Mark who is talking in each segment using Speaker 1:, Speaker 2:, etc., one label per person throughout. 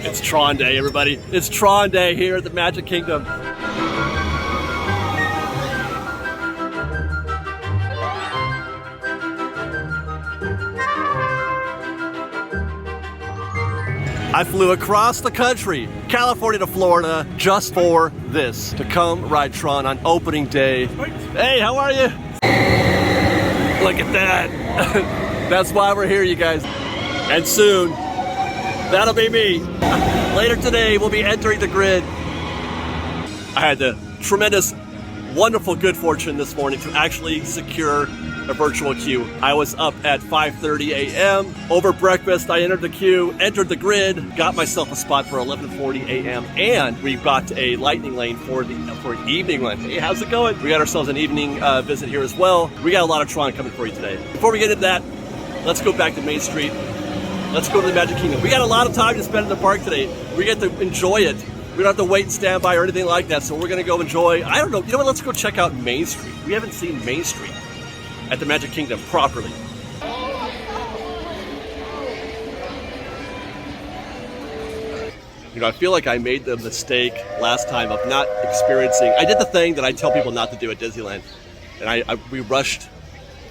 Speaker 1: It's Tron Day, everybody. It's Tron Day here at the Magic Kingdom. I flew across the country, California to Florida, just for this, to come ride Tron on opening day. Hey, how are you? Look at that. That's why we're here, you guys. And soon, that'll be me. Later today, we'll be entering the grid. I had the tremendous, wonderful good fortune this morning to actually secure a virtual queue. I was up at 5:30 a.m. Over breakfast, I entered the queue, entered the grid, got myself a spot for 11:40 a.m. and we got a lightning lane for evening one. Hey, how's it going? We got ourselves an evening visit here as well. We got a lot of Tron coming for you today. Before we get into that, let's go back to Main Street. Let's go to the Magic Kingdom. We got a lot of time to spend in the park today. We get to enjoy it. We don't have to wait and stand by or anything like that, so we're gonna go enjoy. I don't know, you know what, let's go check out Main Street. We haven't seen Main Street at the Magic Kingdom properly. You know, I feel like I made the mistake last time of not experiencing. I did the thing that I tell people not to do at Disneyland, and we rushed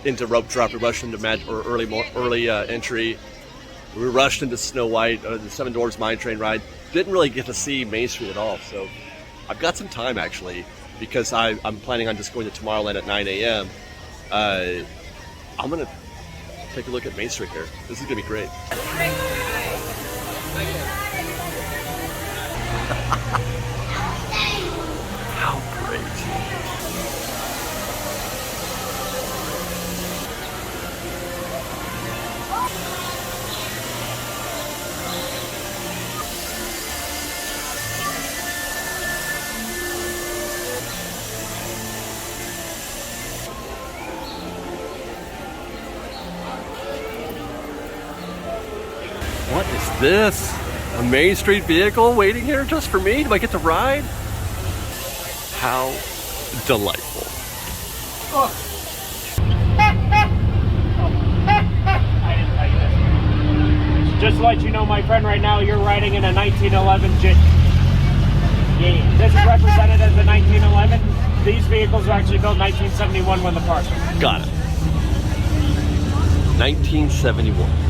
Speaker 1: into rope drop, we rushed into early entry, we rushed into Snow White, the Seven Dwarfs Mine Train ride. Didn't really get to see Main Street at all, so I've got some time actually, because I'm planning on just going to Tomorrowland at 9 a.m. I'm gonna take a look at Main Street here. This is gonna be great. How great. What is this? A Main Street vehicle waiting here just for me? Do I get to ride? How delightful. Oh.
Speaker 2: Just to let you know, my friend, right now you're riding in a 1911 Jet. Yeah. This is represented as a 1911. These vehicles were actually built in 1971 when the park.
Speaker 1: Got it. 1971.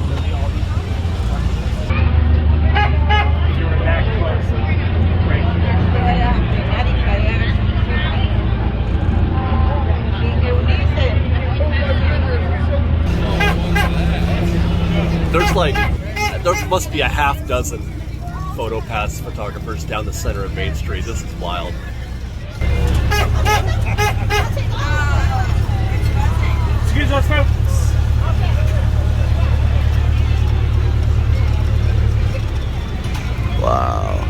Speaker 1: There must be a half dozen photo pass photographers down the center of Main Street. This is wild.
Speaker 2: Excuse us, folks.
Speaker 1: Wow.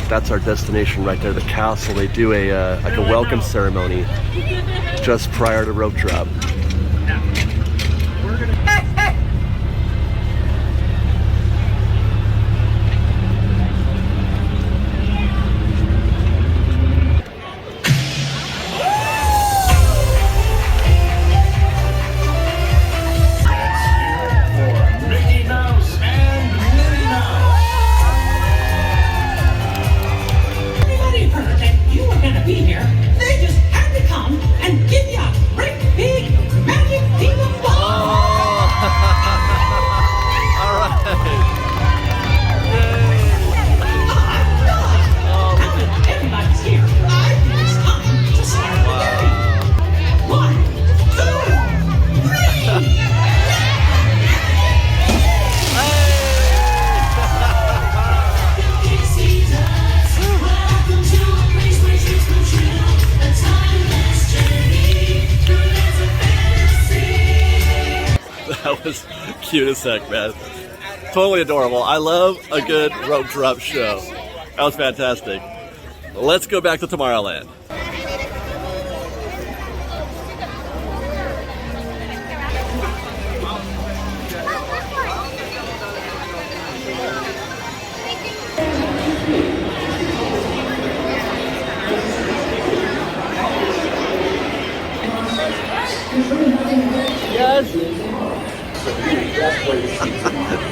Speaker 1: That's our destination right there, the castle. They do a like a welcome ceremony just prior to rope drop. That was cute as heck, man. Totally adorable. I love a good rope drop show. That was fantastic. Let's go back to Tomorrowland. Yes.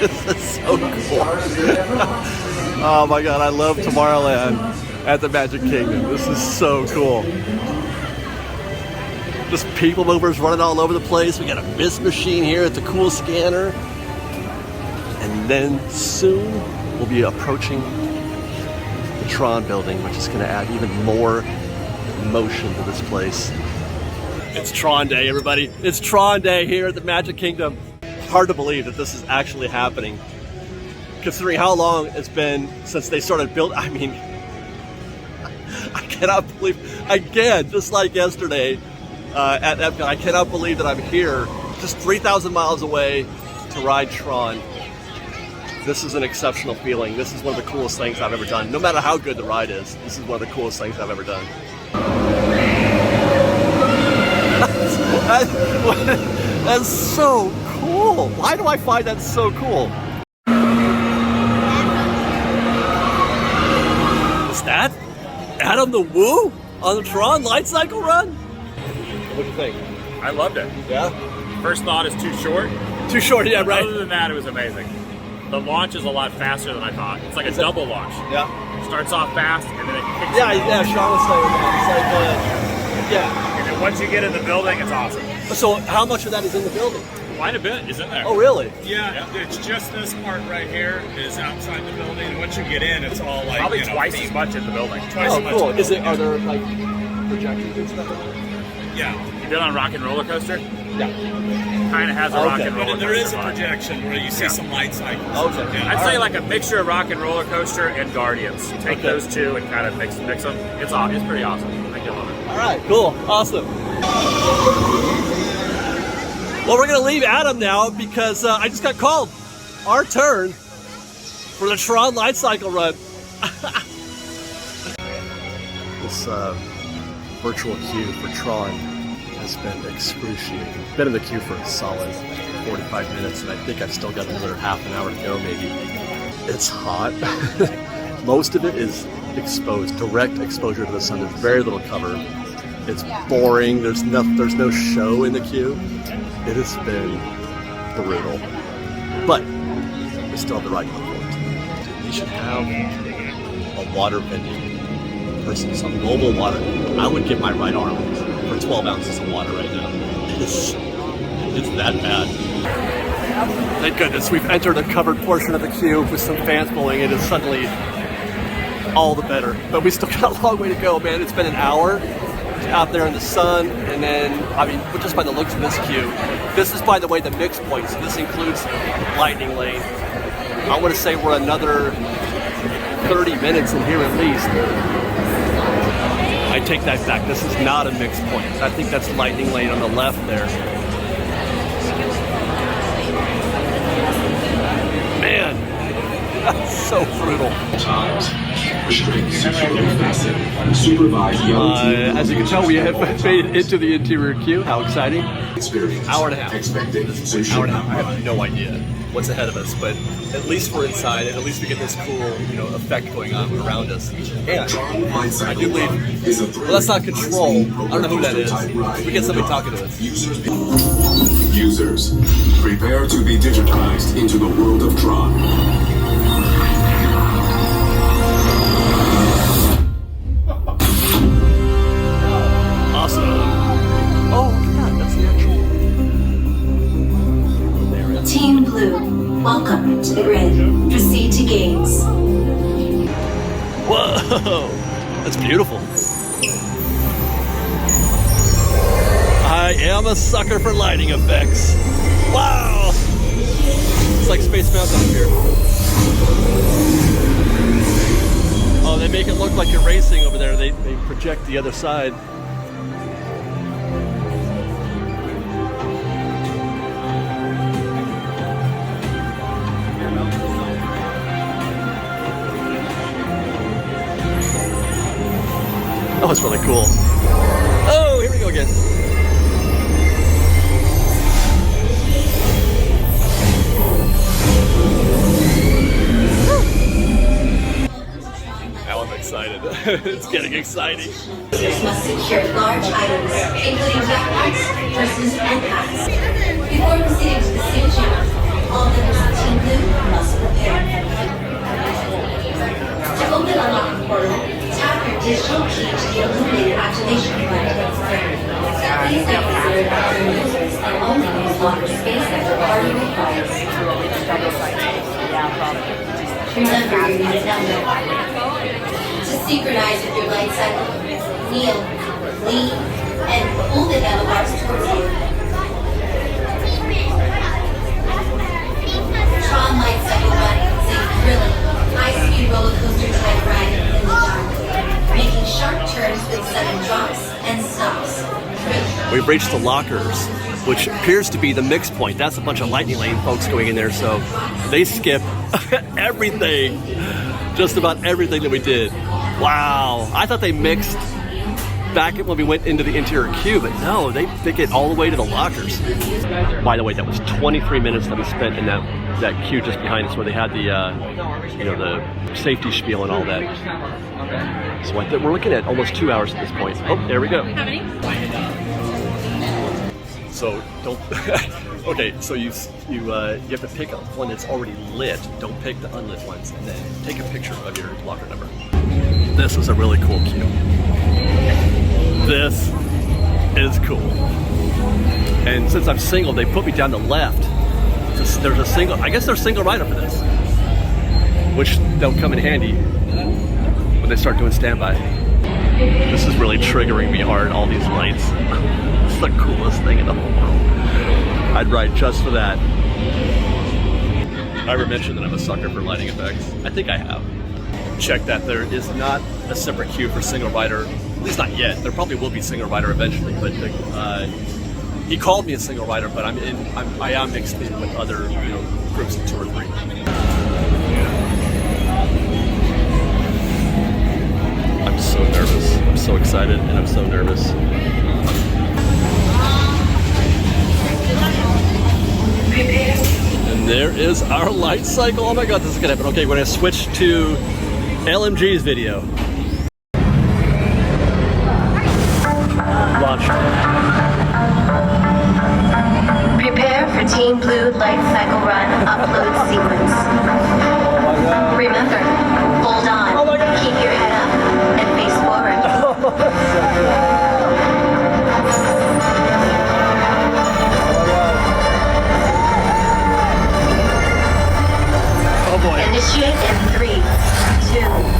Speaker 1: This is so cool. Oh my god, I love Tomorrowland at the Magic Kingdom. This is so cool. Just people movers running all over the place. We got a mist machine here. It's a cool scanner. And then soon we'll be approaching the Tron building, which is going to add even more motion to this place. It's Tron Day, everybody. It's Tron Day here at the Magic Kingdom. Hard to believe that this is actually happening, considering how long it's been since they started building. I mean, I cannot believe, again, just like yesterday at Epcot, I cannot believe that I'm here, just 3,000 miles away to ride Tron. This is an exceptional feeling. This is one of the coolest things I've ever done. No matter how good the ride is, this is one of the coolest things I've ever done. That's so cool. Why do I find that so cool? Is that Adam the Woo on the Tron lightcycle run? What do you think?
Speaker 2: I loved it.
Speaker 1: Yeah?
Speaker 2: First thought is too short.
Speaker 1: Too short, yeah, right.
Speaker 2: Other than that, it was amazing. The launch is a lot faster than I thought. It's like a double launch.
Speaker 1: Yeah.
Speaker 2: Starts off fast and then it kicks
Speaker 1: Yeah,
Speaker 2: in.
Speaker 1: yeah, Sean was saying that. It's like, yeah.
Speaker 2: And then once you get in the building, it's awesome.
Speaker 1: So how much of that is in the building?
Speaker 2: Quite a bit is in there.
Speaker 1: Oh, really?
Speaker 3: Yeah, it's just this part right here is outside the building, and once you get in, it's all like
Speaker 2: Probably twice as much in the building.
Speaker 3: Twice
Speaker 1: Oh,
Speaker 3: as much.
Speaker 1: cool.
Speaker 3: in the
Speaker 1: Is it?
Speaker 3: building.
Speaker 1: Are there like projectors and stuff?
Speaker 3: Yeah,
Speaker 2: You been on Rock and Roller Coaster?
Speaker 1: Yeah.
Speaker 2: Kind of has a
Speaker 1: Okay.
Speaker 2: Rock and Roller
Speaker 3: but
Speaker 2: Coaster
Speaker 3: there is a
Speaker 2: vibe.
Speaker 3: projection where you see some light cycles.
Speaker 1: Okay.
Speaker 3: Yeah.
Speaker 2: I'd say like a mixture of Rock and Roller Coaster and Guardians. Take
Speaker 1: Okay.
Speaker 2: those two and kind of mix them. It's pretty awesome. I think you'll love it.
Speaker 1: All right. Cool. Awesome. Well, we're gonna leave Adam now because I just got called. Our turn for the Tron lightcycle run. This virtual queue for Tron has been excruciating. Been in the queue for a solid 45 minutes, and I think I've still got another half an hour to go, maybe. It's hot. Most of it is exposed, direct exposure to the sun. There's very little cover. It's boring. There's no show in the queue. It has been brutal, but we still have the right one for it. We should have a water vending person, some mobile water. I would give my right arm for 12 ounces of water right now. It's that bad. Thank goodness we've entered a covered portion of the queue with some fans blowing. It is suddenly all the better, but we still got a long way to go, man. It's been an hour out there in the sun, and then, I mean, just by the looks of this queue, this is, by the way, the mix point, so this includes Lightning Lane. I want to say we're another 30 minutes in here at least. I take that back. This is not a mix point. I think that's Lightning Lane on the left there. Man, that's so brutal. As you can tell, we have made it into the interior queue. How exciting. Hour and a half. Hour and a half. I have no idea what's ahead of us, but at least we're inside, and at least we get this cool, effect going on around us. And I do believe, well, that's not control. I don't know who that is. We get somebody talking to us.
Speaker 4: Users, prepare to be digitized into the world of Tron.
Speaker 5: Team Blue, welcome to the grid. Proceed to gates.
Speaker 1: Whoa, that's beautiful. I am a sucker for lighting effects. Wow! It's like Space Mountain up here. Oh, they make it look like you're racing over there. They project the other side. That was really cool. Oh, here we go again. Now I'm excited. It's getting exciting.
Speaker 5: Users must secure large items, including backpacks, purses, and hats. Before proceeding to the stage, all members of Team Blue must prepare. additional key to the illuminated activation button. Please be considerate of your users and only use locker space that your party requires. Remember your unit number. To synchronize with your light cycle, kneel, lean, and pull the handlebars towards you. Tron light cycle run is a thrilling, high-speed roller coaster type ride in the dark, making sharp turns with sudden drops and stops.
Speaker 1: We've reached the lockers, which appears to be the mix point. That's a bunch of lightning lane folks going in there, so they skip everything, just about everything that we did. Wow, I thought they mixed back when we went into the interior queue, but no, they get all the way to the lockers. By the way, that was 23 minutes that we spent in that queue just behind us, where they had the the safety spiel and all that. So I think we're looking at almost 2 hours at this point. Oh, there we go. So don't. Okay, so you have to pick up one that's already lit. Don't pick the unlit ones, and then take a picture of your locker number. This is a really cool queue. This is cool. And since I'm single, they put me down the left. There's a single. I guess there's a single rider for this, which they'll come in handy when they start doing standby. This is really triggering me hard. All these lights. It's the coolest thing in the whole world. I'd ride just for that. I ever mentioned that I'm a sucker for lighting effects? I think I have. Check that there is not a separate queue for single rider, at least not yet. There probably will be single rider eventually, but he called me a single rider, but I am mixed in with other groups of 2 or 3. I'm so nervous. I'm so excited, and I'm so nervous. And there is our light cycle. Oh my god, this is gonna happen. Okay, we're gonna switch to LMG's video. Launch.
Speaker 5: Prepare for Team Blue light cycle run upload sequence. Remember, hold on, keep your head up, and face forward.
Speaker 1: Oh boy.
Speaker 5: Initiate in 3, 2,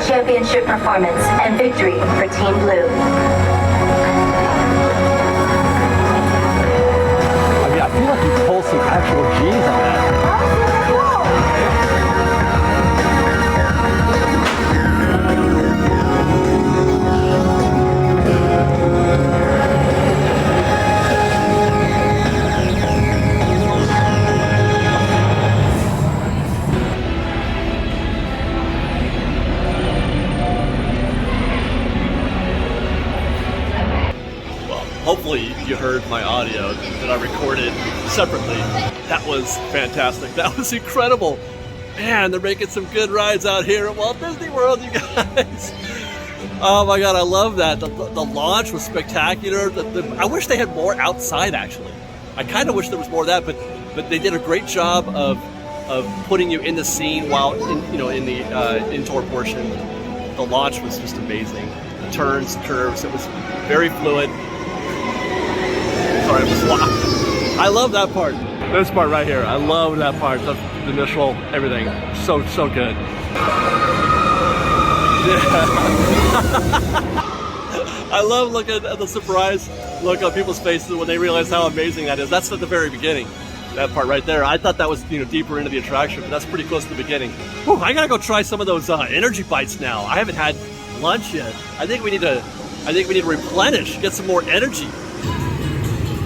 Speaker 5: championship performance and victory for Team Blue.
Speaker 1: I mean, I feel like you pull some actual G's on that. Hopefully you heard my audio that I recorded separately. That was fantastic. That was incredible. Man, they're making some good rides out here at Walt Disney World, you guys. Oh my God, I love that. The launch was spectacular. I wish they had more outside, actually. I kind of wish there was more of that, but they did a great job of putting you in the scene while in the indoor portion. The launch was just amazing. The turns, curves, it was very fluid. Sorry, I was locked. I love that part. This part right here, I love that part, the initial everything. So good. I love looking at the surprise look on people's faces when they realize how amazing that is. That's at the very beginning, that part right there. I thought that was, you know, deeper into the attraction, but that's pretty close to the beginning. Whew, I gotta go try some of those energy bites now. I haven't had lunch yet. I think we need to replenish, get some more energy.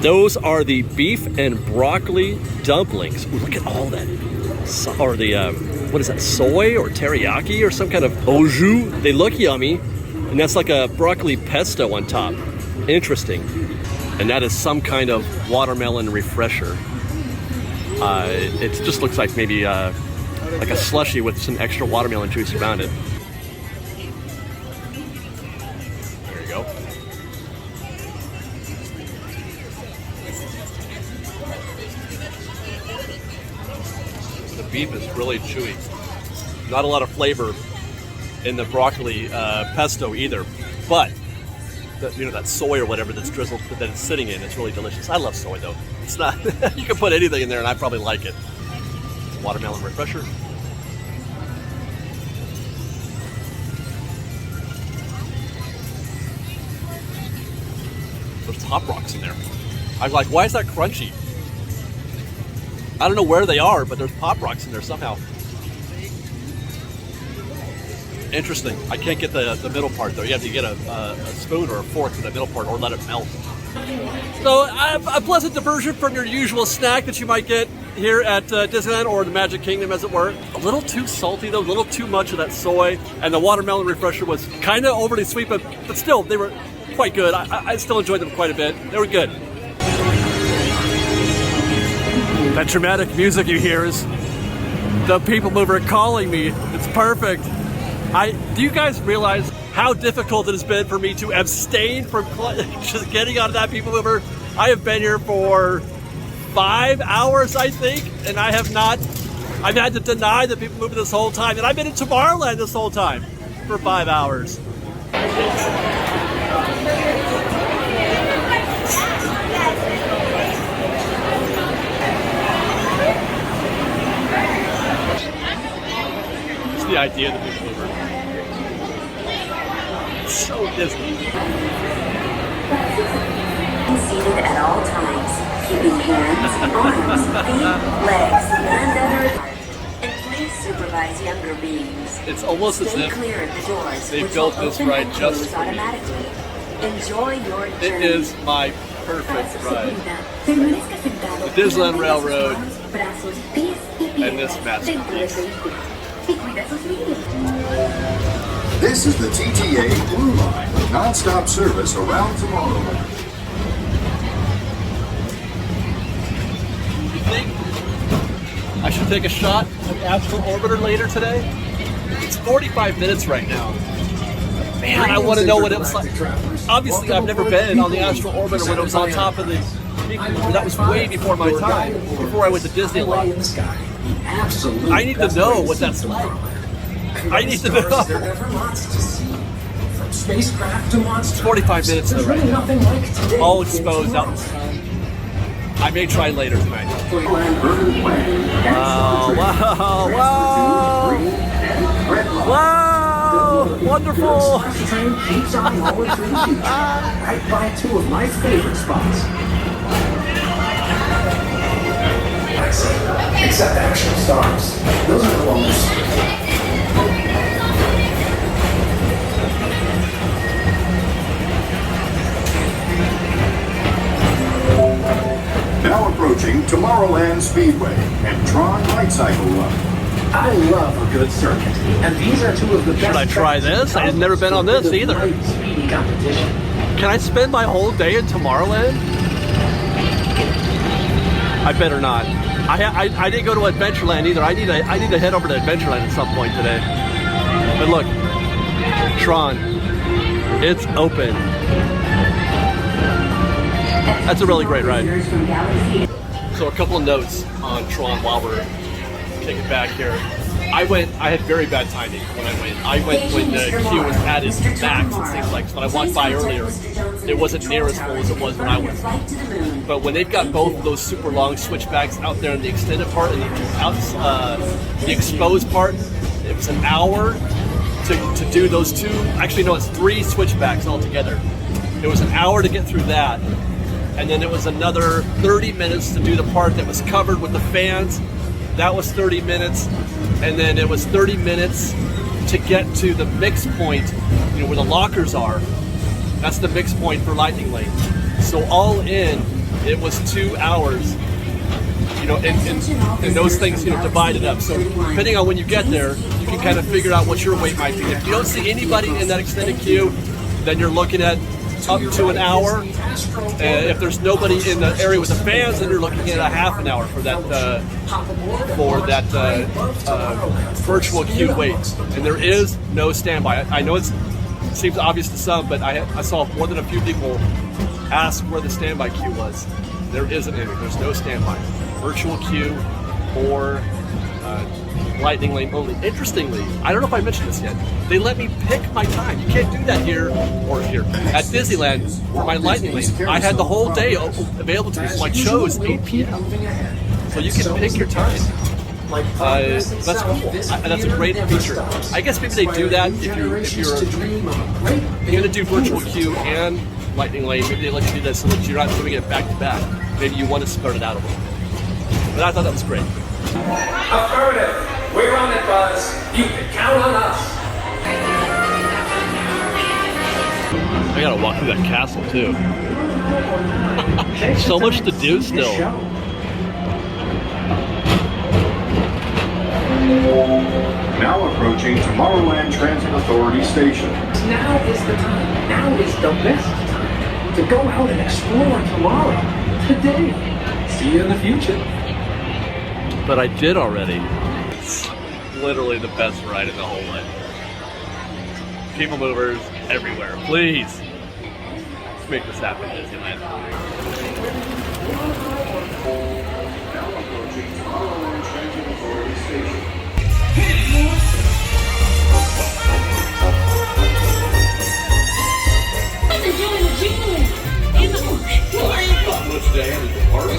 Speaker 1: Those are the beef and broccoli dumplings. Ooh, look at all that. Or the, what is that, soy or teriyaki or some kind of au jus? They look yummy. And that's like a broccoli pesto on top. Interesting. And that is some kind of watermelon refresher. It just looks like maybe like a slushie with some extra watermelon juice around it. There you go. The beef is really chewy. Not a lot of flavor in the broccoli pesto either, but you know, that soy or whatever that's drizzled that it's sitting in, it's really delicious. I love soy though. It's not, you can put anything in there and I probably like it. Watermelon refresher. There's Pop Rocks in there. I'm like, why is that crunchy? I don't know where they are, but there's Pop Rocks in there somehow. Interesting. I can't get the middle part though. You have to get a spoon or a fork for the middle part or let it melt. So a pleasant diversion from your usual snack that you might get here at Disneyland or the Magic Kingdom, as it were. A little too salty though, a little too much of that soy, and the watermelon refresher was kind of overly sweet, but still they were quite good. I still enjoyed them quite a bit. They were good. That dramatic music you hear is the People Mover calling me. It's perfect. Do you guys realize how difficult it has been for me to abstain from just getting onto that People Mover? I have been here for 5 hours, I think, and I've had to deny the People Mover this whole time, and I've been in Tomorrowland this whole time for 5 hours. It's the idea of the People Mover. So Disney.
Speaker 6: Seated at all times, keeping hands, arms, feet, legs, and other parts. And please supervise younger beings.
Speaker 1: It's almost as
Speaker 6: Stay
Speaker 1: if
Speaker 6: clear of the doors,
Speaker 1: they
Speaker 6: which
Speaker 1: built
Speaker 6: will
Speaker 1: this
Speaker 6: open
Speaker 1: ride
Speaker 6: and
Speaker 1: just
Speaker 6: close
Speaker 1: for me.
Speaker 6: automatically. Enjoy your journey.
Speaker 1: It is my perfect ride. The Disneyland Railroad and this masterpiece.
Speaker 4: This is the TTA Blue Line, non-stop service around Tomorrowland.
Speaker 1: You think I should take a shot at the Astral Orbiter later today? It's 45 minutes right now. Man, I want to know what it was like. Obviously, I've never been on the Astral Orbiter when it was on top of the... That was way before my time, before I went to Disneyland. I need to know what that's like. I need to know. It's 45 minutes though right now. All exposed out in the sun. I may try later tonight. Wow, wow, wow. Wow, wonderful.
Speaker 7: Train keeps on rolling through the future, right by two of my favorite spots. Except actual stars. Those are the ones.
Speaker 4: Now approaching Tomorrowland Speedway and Tron lightcycle run.
Speaker 7: I love a good circuit, and these are two of the best.
Speaker 1: Should I try this? I've never been on this either.
Speaker 7: Speedy competition.
Speaker 1: Can I spend my whole day in Tomorrowland? I better not. I didn't go to Adventureland either. I need to head over to Adventureland at some point today. But look, Tron, it's open. That's a really great ride. So a couple of notes on Tron while we're kicking back here. I had very bad timing when I went. I went when the queue was at its max, it seems like. So when I walked by earlier, it wasn't near as full as it was when I went. But when they've got both of those super long switchbacks out there in the extended part and the exposed part, it was an hour to do those two. Actually, no, it's 3 switchbacks altogether. It was an hour to get through that. And then it was another 30 minutes to do the part that was covered with the fans. That was 30 minutes. And then it was 30 minutes to get to the mix point, you know, where the lockers are. That's the mix point for Lightning Lane. So all in, it was 2 hours, you know, and those things, you know, divided up. So depending on when you get there, you can kind of figure out what your wait might be. If you don't see anybody in that extended queue, then you're looking at up to an hour. And if there's nobody in the area with the fans, then you're looking at a half an hour for that virtual queue wait. And there is no standby. I know it seems obvious to some, but I saw more than a few people ask where the standby queue was. There isn't any. There's no standby. Virtual queue or Lightning Lane only. Interestingly, I don't know if I mentioned this yet, they let me pick my time. You can't do that here at Disneyland for my Lightning Lane. I had the whole day available to me, so I chose 8 p.m. So you can pick your time. That's cool. That's a great feature. I guess maybe they do that if you're going to do virtual queue and Lightning Lane. Maybe they let you do that so that you're not doing it back to back. Maybe you want to spread it out a little bit. But I thought that was great.
Speaker 7: Affirmative. We're on it, Buzz. You can count on us.
Speaker 1: I gotta walk through that castle too. So much to do still.
Speaker 8: Now approaching Tomorrowland Transit Authority Station.
Speaker 7: Now is the time. Now is the best time to go out and explore tomorrow. Today. See you in the future.
Speaker 1: But I did already. It's literally the best ride in the whole way. People movers everywhere. Please, let's make this happen, Disneyland.
Speaker 4: Which day is the party?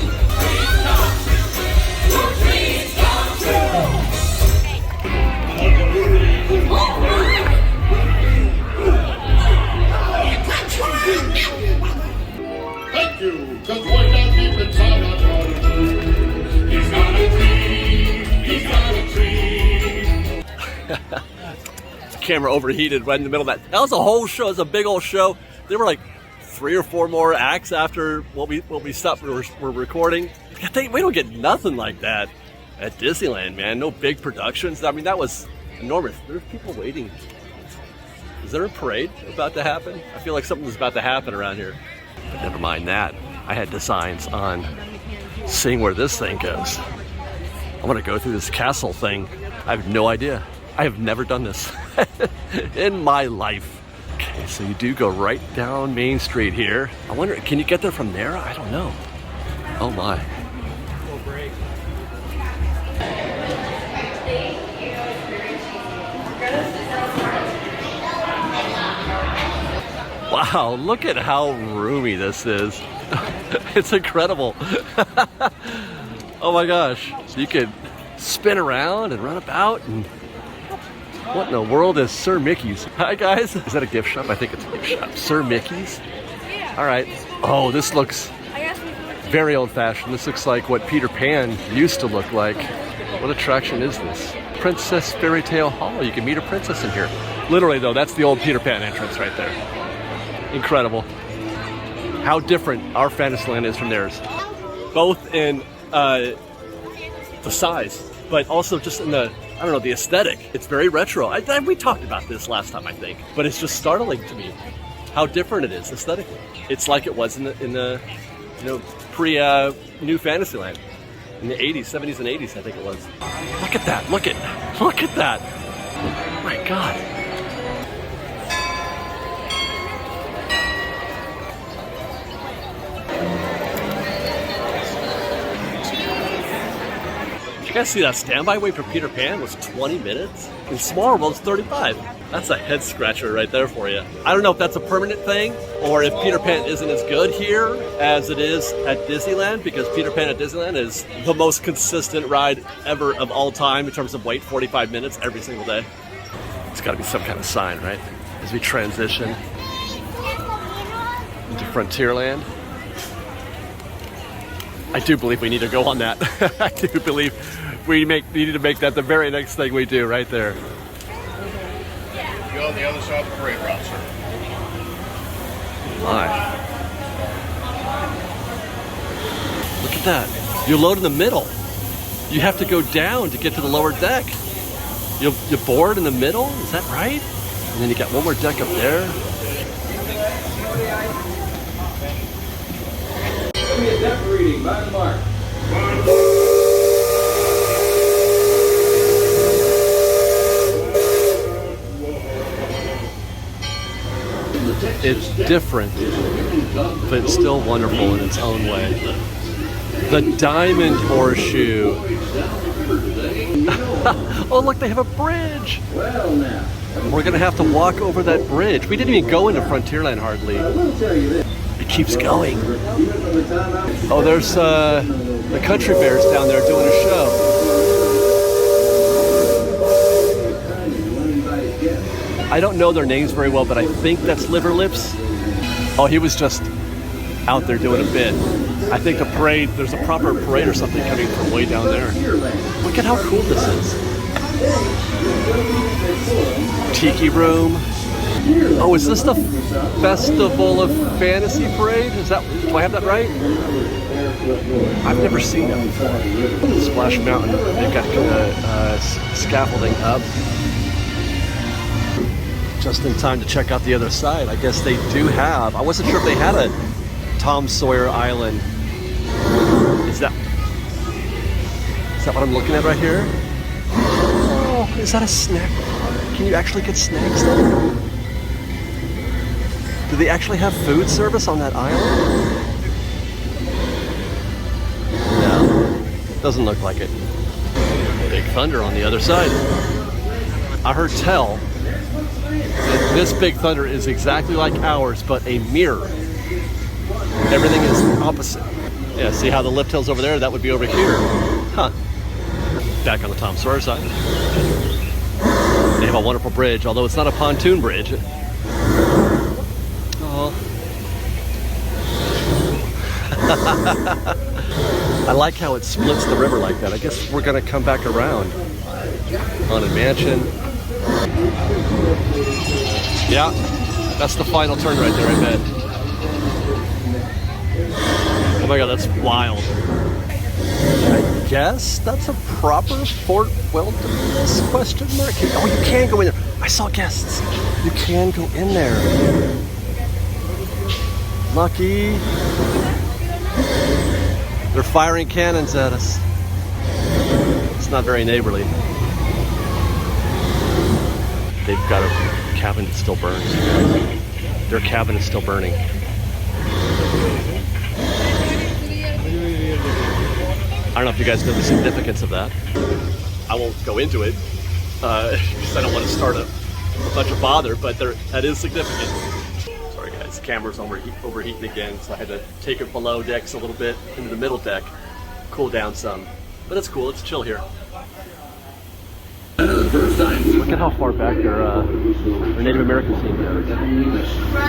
Speaker 9: Thank you, because why not keep the time on the He's got a tree, he's got a tree.
Speaker 1: Camera overheated right in the middle of that. That was a whole show. It was a big old show. There were like 3 or 4 more acts after what we stopped. We're recording. We don't get nothing like that at Disneyland, man. No big productions. I mean, that was enormous. There's people waiting. Is there a parade about to happen? I feel like something's about to happen around here. But never mind that. I had designs on seeing where this thing goes. I want to go through this castle thing. I have no idea. I have never done this in my life. Okay, so you do go right down Main Street here. I wonder, can you get there from there? I don't know. Oh my. Wow, look at how roomy this is. It's incredible. Oh my gosh. So you could spin around and run about and what in the world is Sir Mickey's? Hi guys. Is that a gift shop? I think it's a gift shop. Sir Mickey's? All right. Oh, this looks very old-fashioned. This looks like what Peter Pan used to look like. What attraction is this? Princess Fairy Tale Hall. You can meet a princess in here. Literally though, that's the old Peter Pan entrance right there. Incredible. How different our Fantasyland is from theirs. Both in the size, but also just in the, I don't know, the aesthetic. It's very retro. We talked about this last time, I think, but it's just startling to me how different it is aesthetically. It's like it was in the you know, pre-new Fantasyland in the 80s, 70s, and 80s, I think it was. Look at that! Look at that! Oh my God! You guys see that standby wait for Peter Pan was 20 minutes? In Small World, it's 35. That's a head scratcher right there for you. I don't know if that's a permanent thing or if Peter Pan isn't as good here as it is at Disneyland, because Peter Pan at Disneyland is the most consistent ride ever of all time in terms of wait, 45 minutes every single day. It's gotta be some kind of sign, right? As we transition into Frontierland. I do believe we need to go on that. I do believe we need to make that the very next thing we do right there.
Speaker 3: Go on the other side of the parade route, sir.
Speaker 1: My. Look at that. You load in the middle. You have to go down to get to the lower deck. You board in the middle? Is that right? And then you got one more deck up there.
Speaker 7: Deck reading by Mark.
Speaker 1: It's different, but it's still wonderful in its own way. The Diamond Horseshoe. Oh, look, they have a bridge. We're gonna have to walk over that bridge. We didn't even go into Frontierland hardly. It keeps going. Oh, there's the Country Bears down there doing a show. I don't know their names very well, but I think that's Liver Lips. Oh, he was just out there doing a bit. I think the parade, there's a proper parade or something coming from way down there. Look at how cool this is. Tiki Room. Oh, is this the Festival of Fantasy Parade? Is that, do I have that right? I've never seen that before. Splash Mountain, they've got scaffolding up. Just in time to check out the other side. I guess they do have, I wasn't sure if they had a Tom Sawyer Island. Is that what I'm looking at right here? Oh, is that a snack? Can you actually get snacks there? Do they actually have food service on that island? No, doesn't look like it. Big Thunder on the other side. I heard tell that this Big Thunder is exactly like ours, but a mirror. Everything is opposite. Yeah, see how the lift hill's over there? That would be over here. Huh. Back on the Tom Sawyer side. They have a wonderful bridge, although it's not a pontoon bridge. Oh. I like how it splits the river like that. I guess we're gonna come back around. Haunted Mansion. Yeah, that's the final turn right there, I bet. Oh my god, that's wild. I guess that's a proper Fort Wilderness question mark? Oh, you can go in there. I saw guests. You can go in there. Lucky. They're firing cannons at us. It's not very neighborly. They've got a cabin that still burns. Their cabin is still burning. I don't know if you guys know the significance of that. I won't go into it because I don't want to start a bunch of bother, but that is significant. Sorry guys, the camera's overheating again, so I had to take it below decks a little bit into the middle deck, cool down some. But it's cool, it's chill here. Look at how far back their Native American scene goes.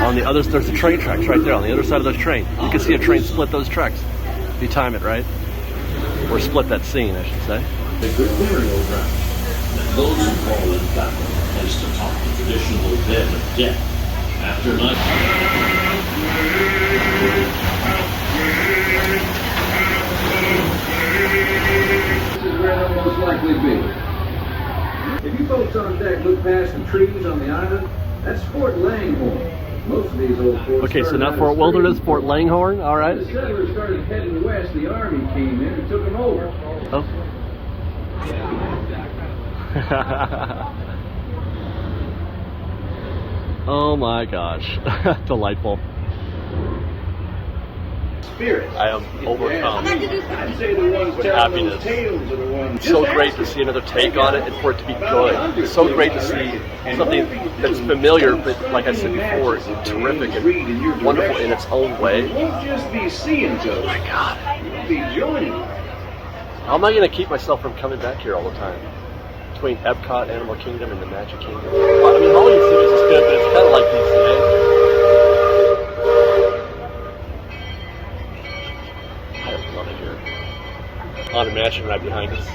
Speaker 1: On the others, there's the train tracks right there on the other side of those trains. You can see a train split those tracks if you time it right. Or split that scene, I should say.
Speaker 9: A good burial ground. Those who fall in battle tends to top the traditional bed of death after night.
Speaker 7: This is where they'll most likely be. If you folks on deck look past the trees on the island, that's Fort Langhorne. Most of these old forts.
Speaker 1: Okay, so not Fort Wilderness, Fort Langhorne, all right.
Speaker 7: The settlers started heading west, the army came in and took them over.
Speaker 1: Oh. Oh my gosh, delightful.
Speaker 7: spirits.
Speaker 1: I am overcome
Speaker 7: I'd say the ones
Speaker 1: with
Speaker 7: telling
Speaker 1: happiness.
Speaker 7: those tales are the ones.
Speaker 1: It's so great to see another take on it and for it to be good. It's so great to see something that's familiar, but like I said before, terrific and wonderful in its own way.
Speaker 7: You won't just be seeing those.
Speaker 1: Oh my God.
Speaker 7: You'll be joining them.
Speaker 1: How am I going to keep myself from coming back here all the time? Between Epcot, Animal Kingdom, and the Magic Kingdom. Well, I mean, Hollywood Studios is good, but it's kind of like DCA. I love it here. Haunted Mansion right behind us.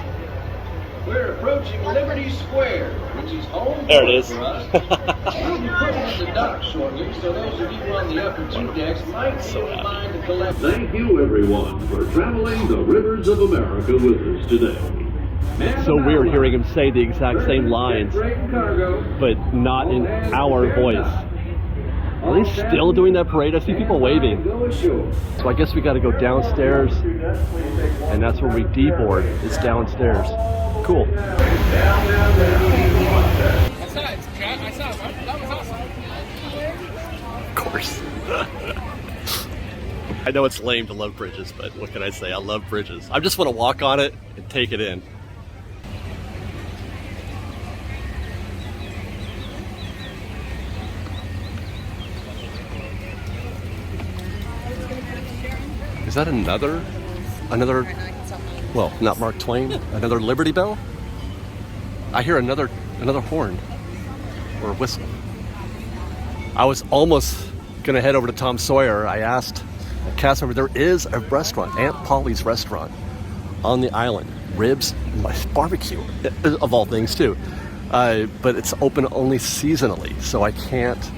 Speaker 7: We're approaching Liberty Square, which is home
Speaker 1: There it is.
Speaker 7: for us. We'll be putting in the dock shortly, so those of you on the upper two decks might be
Speaker 1: So happy.
Speaker 7: inclined to collect.
Speaker 9: Thank you, everyone, for traveling the rivers of America with us today.
Speaker 1: So weird hearing him say the exact same lines, but not in our voice. Are they still doing that parade? I see people waving. So I guess we got to go downstairs, and that's where we deboard. It's downstairs. Cool. Of course. I know it's lame to love bridges, but what can I say? I love bridges. I just want to walk on it and take it in. Is that another, well, not Mark Twain, another Liberty Bell? I hear another horn or a whistle. I was almost gonna head over to Tom Sawyer. I asked a cast member, there is a restaurant, Aunt Polly's restaurant on the island. Ribs, barbecue, of all things too. But it's open only seasonally, so I can't,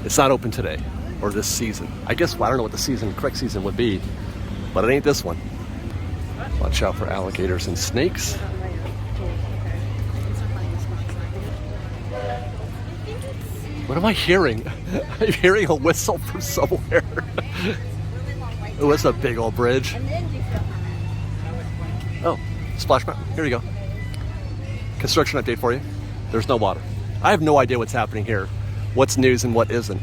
Speaker 1: it's not open today or this season. I guess, well, I don't know what the correct season would be, but it ain't this one. Watch out for alligators and snakes. What am I hearing? I'm hearing a whistle from somewhere. Oh, it's a big old bridge. Oh, Splash Mountain. Here you go. Construction update for you. There's no water. I have no idea what's happening here, what's news and what isn't.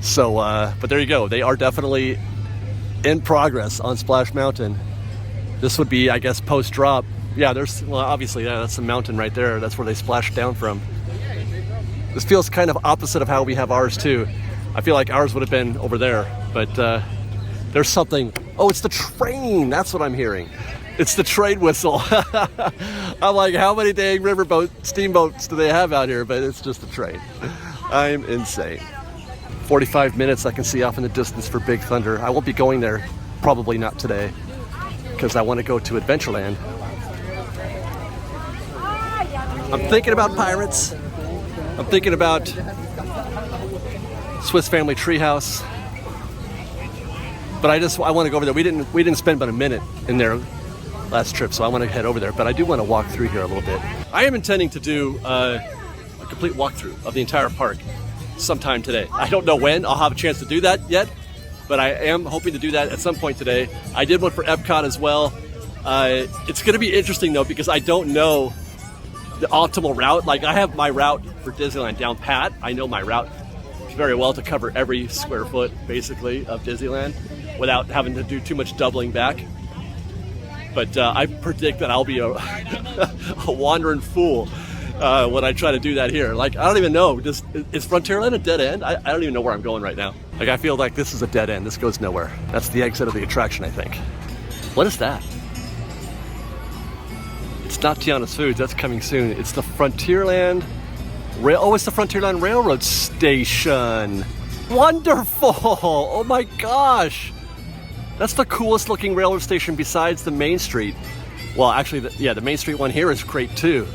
Speaker 1: So, but there you go. They are definitely in progress on Splash Mountain. This would be, I guess, post-drop. Yeah, there's, well, obviously, yeah, that's a mountain right there. That's where they splashed down from. This feels kind of opposite of how we have ours, too. I feel like ours would have been over there, but there's something. Oh, it's the train. That's what I'm hearing. It's the train whistle. I'm like, how many dang steamboats do they have out here? But it's just a train. I'm insane. 45 minutes I can see off in the distance for Big Thunder. I won't be going there, probably not today, because I want to go to Adventureland. I'm thinking about Pirates. I'm thinking about Swiss Family Treehouse. But I want to go over there. We didn't spend but a minute in there last trip, so I want to head over there. But I do want to walk through here a little bit. I am intending to do a complete walkthrough of the entire park sometime today. I don't know when I'll have a chance to do that yet, but I am hoping to do that at some point today. I did one for Epcot as well. It's going to be interesting though, because I don't know the optimal route. Like, I have my route for Disneyland down pat. I know my route very well to cover every square foot basically of Disneyland without having to do too much doubling back. But I predict that I'll be a wandering fool when I try to do that here. Like, I don't even know. Is Frontierland a dead end? I don't even know where I'm going right now. Like, I feel like this is a dead end. This goes nowhere. That's the exit of the attraction, I think. What is that? It's not Tiana's Foods. That's coming soon. It's the Frontierland it's the Frontierland Railroad Station. Wonderful! Oh my gosh! That's the coolest looking railroad station besides the Main Street. Well, actually, the Main Street one here is great too.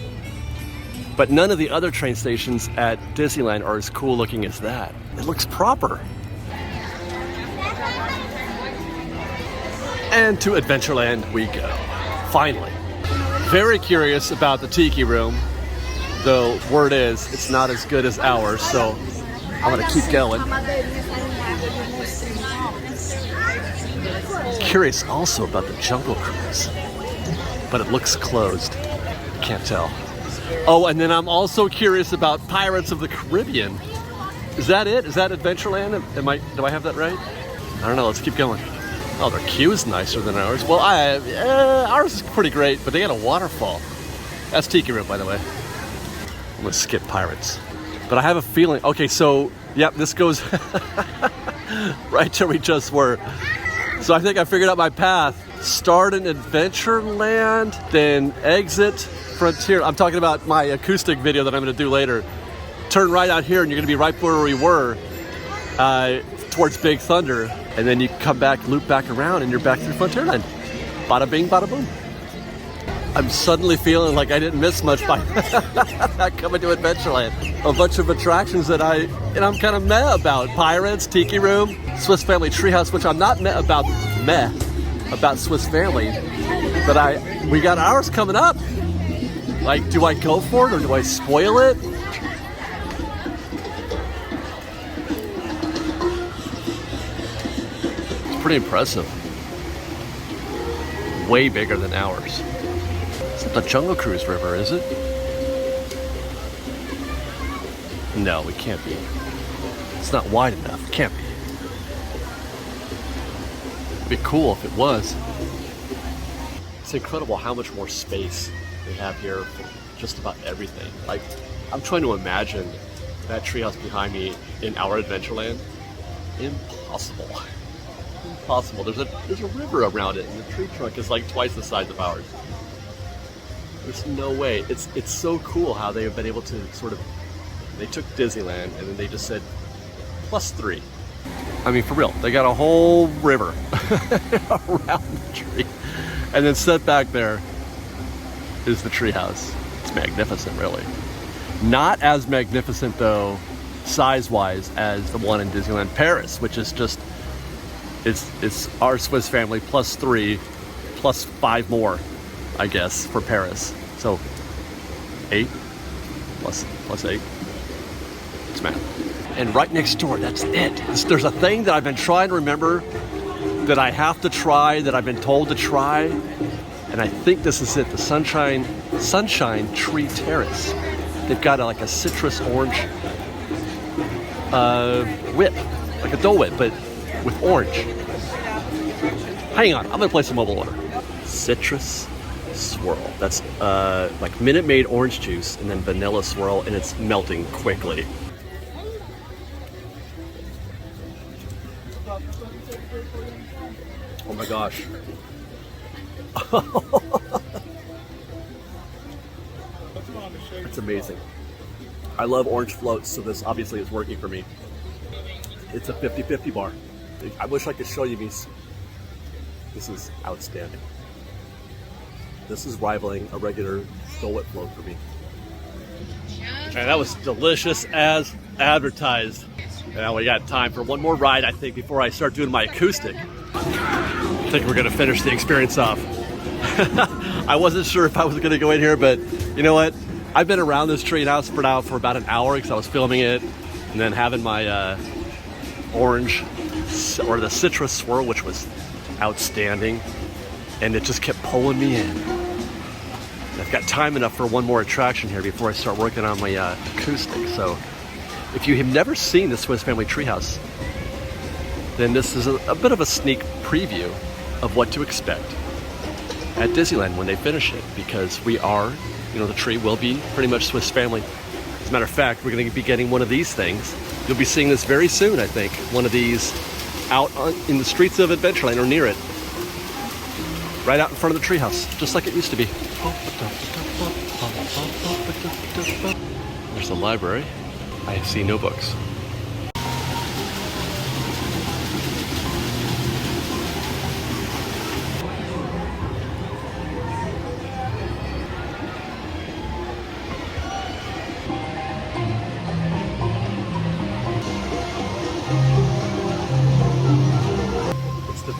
Speaker 1: But none of the other train stations at Disneyland are as cool looking as that. It looks proper. And to Adventureland we go. Finally. Very curious about the Tiki Room. Though word is it's not as good as ours, so I'm gonna keep going. Curious also about the Jungle Cruise, but it looks closed. Can't tell. Oh, and then I'm also curious about Pirates of the Caribbean. Is that it? Is that Adventureland? Do I have that right? I don't know. Let's keep going. Oh, their queue is nicer than ours. Well, ours is pretty great, but they got a waterfall. That's Tiki Room, by the way. I'm gonna skip Pirates. But I have a feeling, okay, so, yep, this goes right to where we just were. So I think I figured out my path. Start in Adventureland, then exit Frontier. I'm talking about my acoustic video that I'm gonna do later. Turn right out here and you're gonna be right where we were, towards Big Thunder. And then you come back, loop back around, and you're back through Frontierland. Bada bing, bada boom. I'm suddenly feeling like I didn't miss much by not coming to Adventureland. A bunch of attractions that I'm kind of meh about. Pirates, Tiki Room, Swiss Family Treehouse, which I'm not meh about Swiss Family. But we got ours coming up. Like, do I go for it or do I spoil it? It's pretty impressive. Way bigger than ours. It's not the Jungle Cruise River, is it? No, it can't be. It's not wide enough. It can't be. It'd be cool if it was. It's incredible how much more space they have here for just about everything. Like, I'm trying to imagine that treehouse behind me in our Adventureland. Impossible. Impossible. There's a river around it, and the tree trunk is like twice the size of ours. There's no way. It's so cool how they have been able to sort of. They took Disneyland and then they just said +3. I mean, for real, they got a whole river around the tree, and then set back there is the treehouse. It's magnificent, really. Not as magnificent though, size-wise, as the one in Disneyland Paris, which is just. It's our Swiss Family +3, +5 more, I guess, for Paris. So 8 plus 8. It's math. And right next door, that's it. There's a thing that I've been trying to remember that I have to try, that I've been told to try, and I think this is it. The Sunshine Tree Terrace. They've got like a citrus orange whip, like a Dole Whip, but with orange. Hang on, I'm gonna play some mobile order. Citrus swirl. That's like Minute Maid orange juice and then vanilla swirl, and it's melting quickly. Oh my gosh. It's amazing. I love orange floats, so this obviously is working for me. It's a 50-50 bar. I wish I could show you these. This is outstanding. This is rivaling a regular Dole Whip float for me. And that was delicious as advertised. Now we got time for one more ride, I think, before I start doing my acoustic. I think we're gonna finish the experience off. I wasn't sure if I was gonna go in here, but you know what? I've been around this treehouse for about an hour because I was filming it and then having my orange or the citrus swirl, which was outstanding, and it just kept pulling me in. I've got time enough for one more attraction here before I start working on my acoustic. So if you have never seen the Swiss Family Treehouse, then this is a bit of a sneak preview of what to expect at Disneyland when they finish it, because we are, the tree will be pretty much Swiss Family. As a matter of fact, we're going to be getting one of these things. You'll be seeing this very soon, I think. One of these out in the streets of Adventureland or near it. Right out in front of the treehouse, just like it used to be. There's the library. I see no books.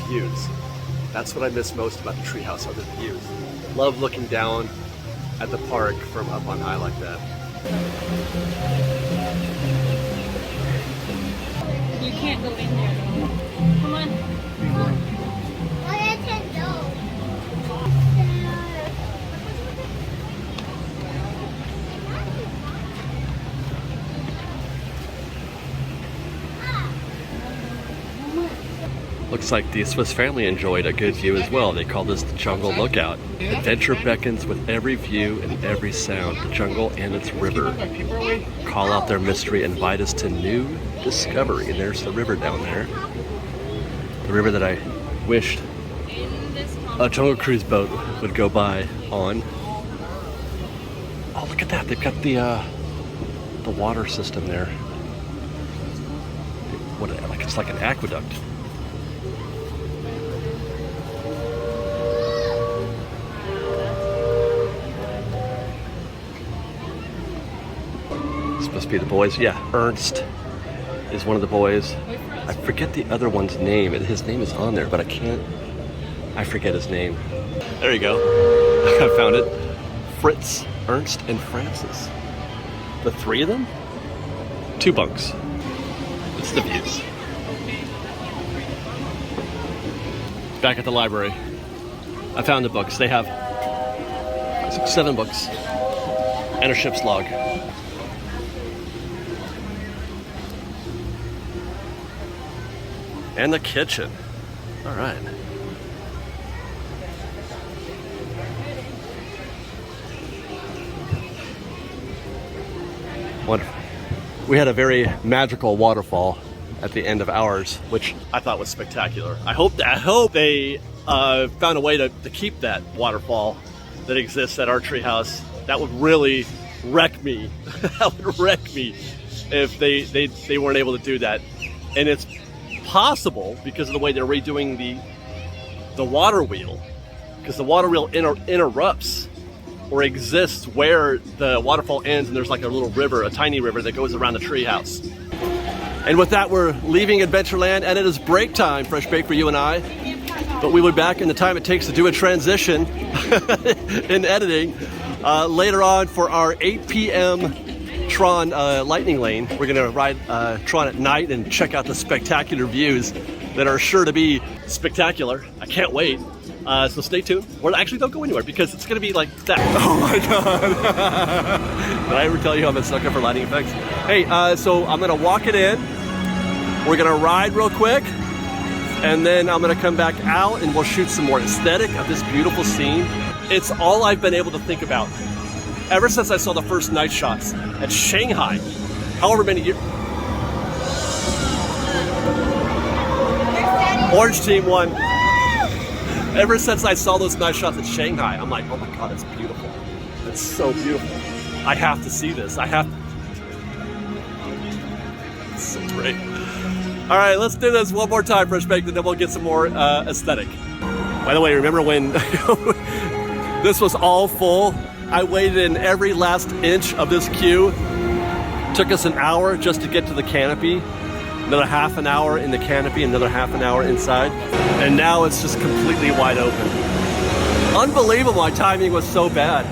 Speaker 1: Views. That's what I miss most about the treehouse, are the views. Love looking down at the park from up on high like that.
Speaker 10: You can't go in there though. Come on. I can't go.
Speaker 1: Looks like the Swiss family enjoyed a good view as well. They call this the Jungle Lookout. Adventure beckons with every view and every sound. The jungle and its river call out their mystery, invite us to new discovery. And there's the river down there. The river that I wished a Jungle Cruise boat would go by on. Oh, look at that. They've got the water system there. What, like it's like an aqueduct. Supposed to be the boys. Yeah, Ernst is one of the boys. I forget the other one's name. His name is on there, but I forget his name. There you go. I found it. Fritz, Ernst, and Francis. The three of them? 2 bunks. It's the views. Back at the library. I found the books. They have 7 books and a ship's log. And the kitchen. All right. Wonderful. We had a very magical waterfall at the end of ours, which I thought was spectacular. I hope they found a way to keep that waterfall that exists at our treehouse. That would really wreck me. That would wreck me if they weren't able to do that. And it's possible because of the way they're redoing the water wheel, because the water wheel interrupts or exists where the waterfall ends, and there's like a little river, a tiny river that goes around the treehouse. And with that, we're leaving Adventureland, and it is break time, Fresh Bake, for you and I. But we will be back in the time it takes to do a transition in editing later on for our 8 p.m. Tron lightning lane. We're gonna ride Tron at night and check out the spectacular views that are sure to be spectacular. I can't wait. So stay tuned. Or actually, don't go anywhere because it's gonna be like that. Oh my God! Did I ever tell you I'm a sucker for lighting effects? Hey, so I'm gonna walk it in. We're gonna ride real quick, and then I'm gonna come back out and we'll shoot some more aesthetic of this beautiful scene. It's all I've been able to think about ever since I saw the first night shots at Shanghai, however many years. Orange team won. Ever since I saw those night shots at Shanghai, I'm like, oh my God, it's beautiful. It's so beautiful. I have to see this. It's so great. All right, let's do this one more time, Fresh Baked, and then we'll get some more aesthetic. By the way, remember when this was all full? I waited in every last inch of this queue. Took us an hour just to get to the canopy. Another half an hour in the canopy, another half an hour inside. And now it's just completely wide open. Unbelievable, my timing was so bad.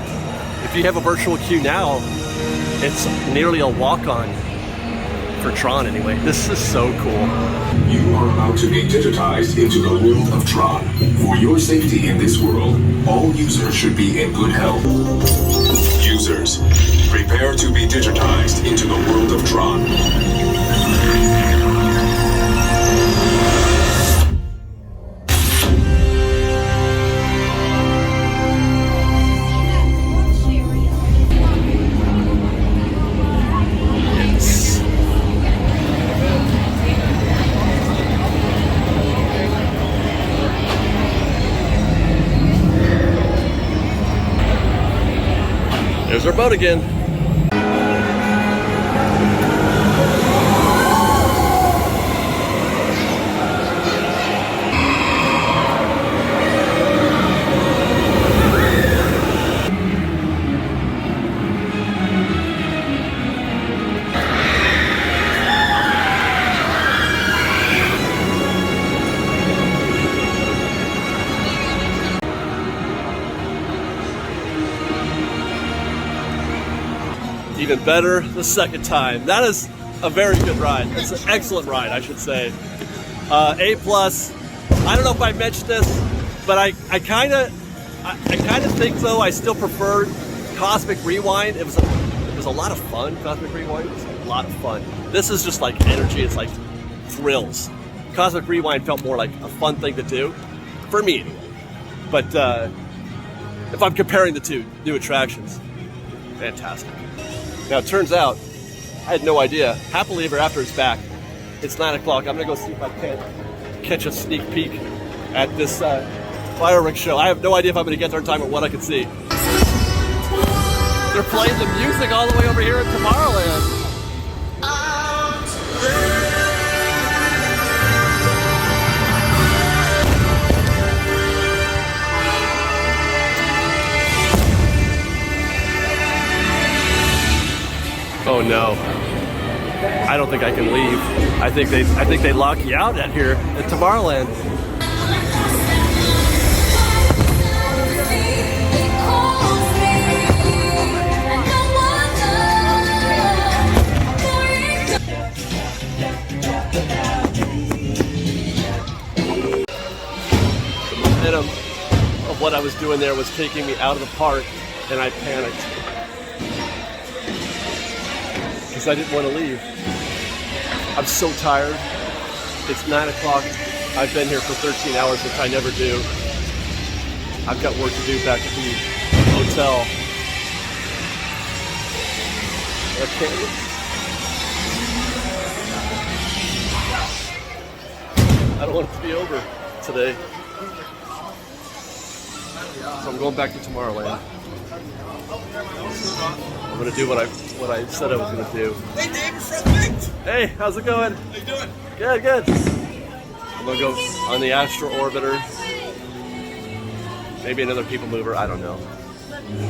Speaker 1: If you have a virtual queue now, it's nearly a walk-on for Tron anyway. This is so cool.
Speaker 4: You are about to be digitized into the world of Tron. For your safety in this world, all users should be in good health. Users, prepare to be digitized into the world of Tron.
Speaker 1: There's our boat again. Even better the second time. That is a very good ride. It's an excellent ride, I should say. A+. I don't know if I mentioned this, but I kind of think though I still preferred Cosmic Rewind. It was a lot of fun. Cosmic Rewind was a lot of fun. This is just like energy. It's like thrills. Cosmic Rewind felt more like a fun thing to do, for me anyway. But if I'm comparing the two new attractions, fantastic. Now it turns out, I had no idea, Happily Ever After is back. It's 9 o'clock. I'm gonna go see if I can catch a sneak peek at this fireworks show. I have no idea if I'm gonna get there in time or what I can see. They're playing the music all the way over here at Tomorrowland. Oh no. I don't think I can leave. I think they lock you out at here at Tomorrowland. The momentum of what I was doing there was taking me out of the park, and I panicked. I didn't want to leave. I'm so tired. It's 9 o'clock. I've been here for 13 hours, which I never do. I've got work to do back at the hotel. Okay. I don't want it to be over today. So I'm going back to Tomorrowland. I'm gonna do what I said I was gonna do.
Speaker 3: Hey Dave, you're from Layton.
Speaker 1: Hey, how's it going?
Speaker 3: How you doing?
Speaker 1: Good, good. I'm gonna go on the Astro Orbiter. Maybe another people mover, I don't know.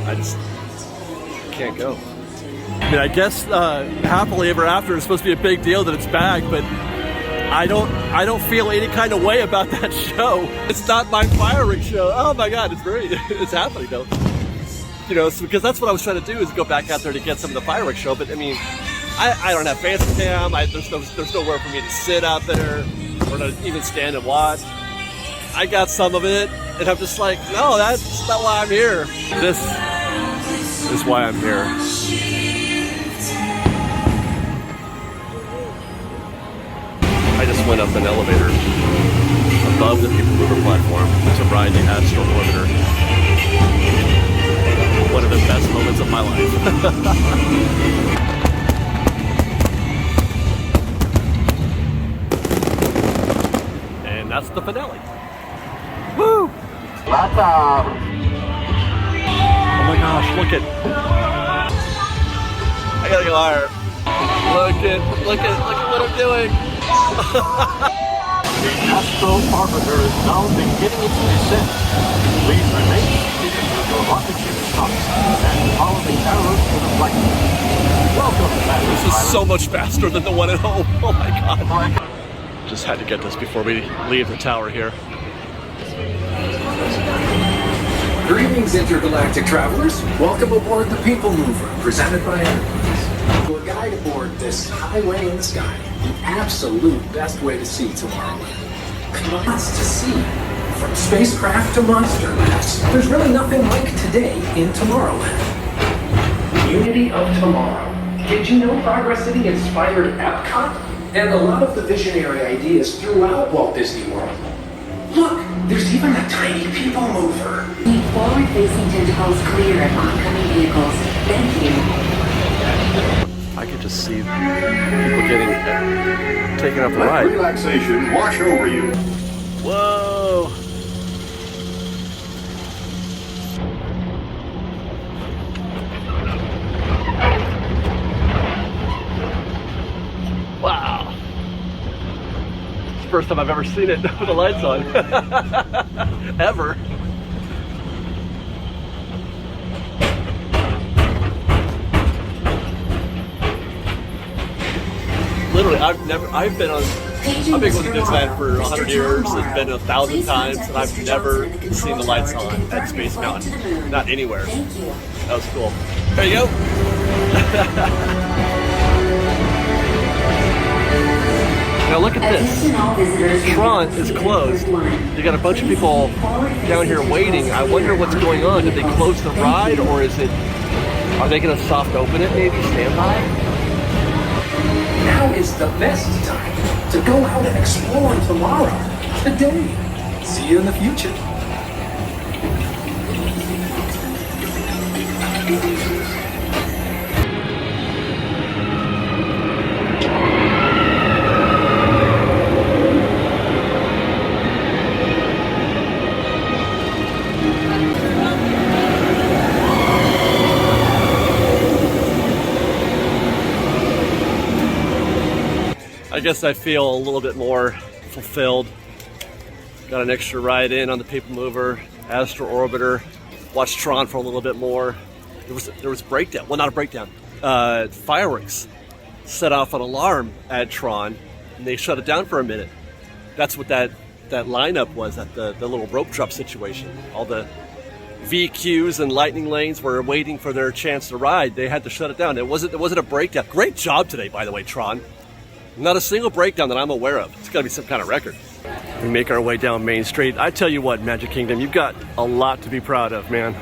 Speaker 1: I just can't go. I mean, I guess Happily Ever After is supposed to be a big deal that it's back, but I don't feel any kind of way about that show. It's not my fireworks show. Oh my God, it's happening though. You know, because that's what I was trying to do, is go back out there to get some of the fireworks show. But I mean, I don't have fancy cam. There's nowhere for me to sit out there or to even stand and watch. I got some of it, and I'm just like, no, that's not why I'm here. This is why I'm here. I just went up an elevator above the people mover platform to ride the Astro Orbiter. One of the best moments of my life. And that's the finale. Woo! Oh my gosh, look at. I gotta go higher. Look at what I'm doing.
Speaker 8: The Astro Orbiter is now beginning its descent. Please remain seated with your rocket ship stops and follow the arrows to the flight. Welcome,
Speaker 1: this is so much faster than the one at home. Oh my God. Just had to get this before we leave the tower here.
Speaker 11: Greetings, intergalactic travelers. Welcome aboard the People Mover, presented by Enterprise. To a guide aboard this highway in the sky, the absolute best way to see Tomorrowland. Lots to see. From spacecraft to monster labs, there's really nothing like today in Tomorrowland. Unity of Tomorrow. Did you know Progress City inspired Epcot? And a lot of the visionary ideas throughout Walt Disney World. Look, there's even a tiny people mover.
Speaker 6: Keep forward-facing tentacles clear of oncoming vehicles. Thank you.
Speaker 1: I could just see people getting taken up the ride.
Speaker 8: Let relaxation wash over you.
Speaker 1: Whoa! Wow! It's the first time I've ever seen it with the lights on. Ever. Literally, I've been going to Disneyland for 100 years and been 1,000 times, and I've never seen the lights on at Space Mountain. Not anywhere. That was cool. There you go. Now look at this. Tron is closed. You got a bunch of people down here waiting. I wonder what's going on. Did they close the ride, or are they going to soft open it maybe? Stand by?
Speaker 11: Now is the best time to go out and explore tomorrow, today. See you in the future.
Speaker 1: I guess I feel a little bit more fulfilled. Got an extra ride in on the People Mover, Astro Orbiter, watched Tron for a little bit more. There was a breakdown. Well, not a breakdown. Fireworks set off an alarm at Tron, and they shut it down for a minute. That's what that lineup was at the little rope drop situation. All the VQs and lightning lanes were waiting for their chance to ride. They had to shut it down. It wasn't a breakdown. Great job today, by the way, Tron. Not a single breakdown that I'm aware of. It's got to be some kind of record. We make our way down Main Street. I tell you what, Magic Kingdom, you've got a lot to be proud of, man.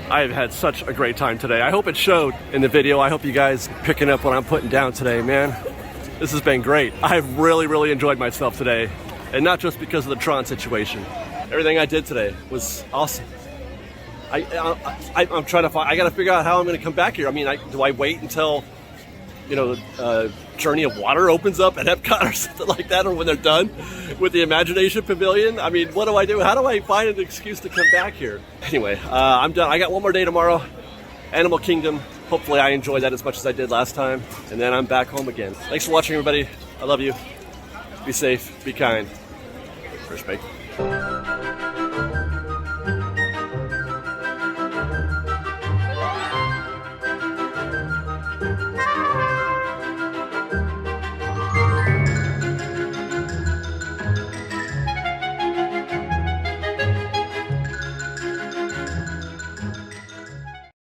Speaker 1: I've had such a great time today. I hope it showed in the video. I hope you guys are picking up what I'm putting down today, man. This has been great. I've really, really enjoyed myself today. And not just because of the Tron situation. Everything I did today was awesome. I'm trying to find, I got to figure out how I'm going to come back here. I mean, do I wait until, Journey of Water opens up at Epcot or something like that, or when they're done with the Imagination Pavilion? I mean, what do I do? How do I find an excuse to come back here? Anyway, I'm done. I got one more day tomorrow. Animal Kingdom. Hopefully I enjoy that as much as I did last time. And then I'm back home again. Thanks for watching, everybody. I love you. Be safe. Be kind. Respect.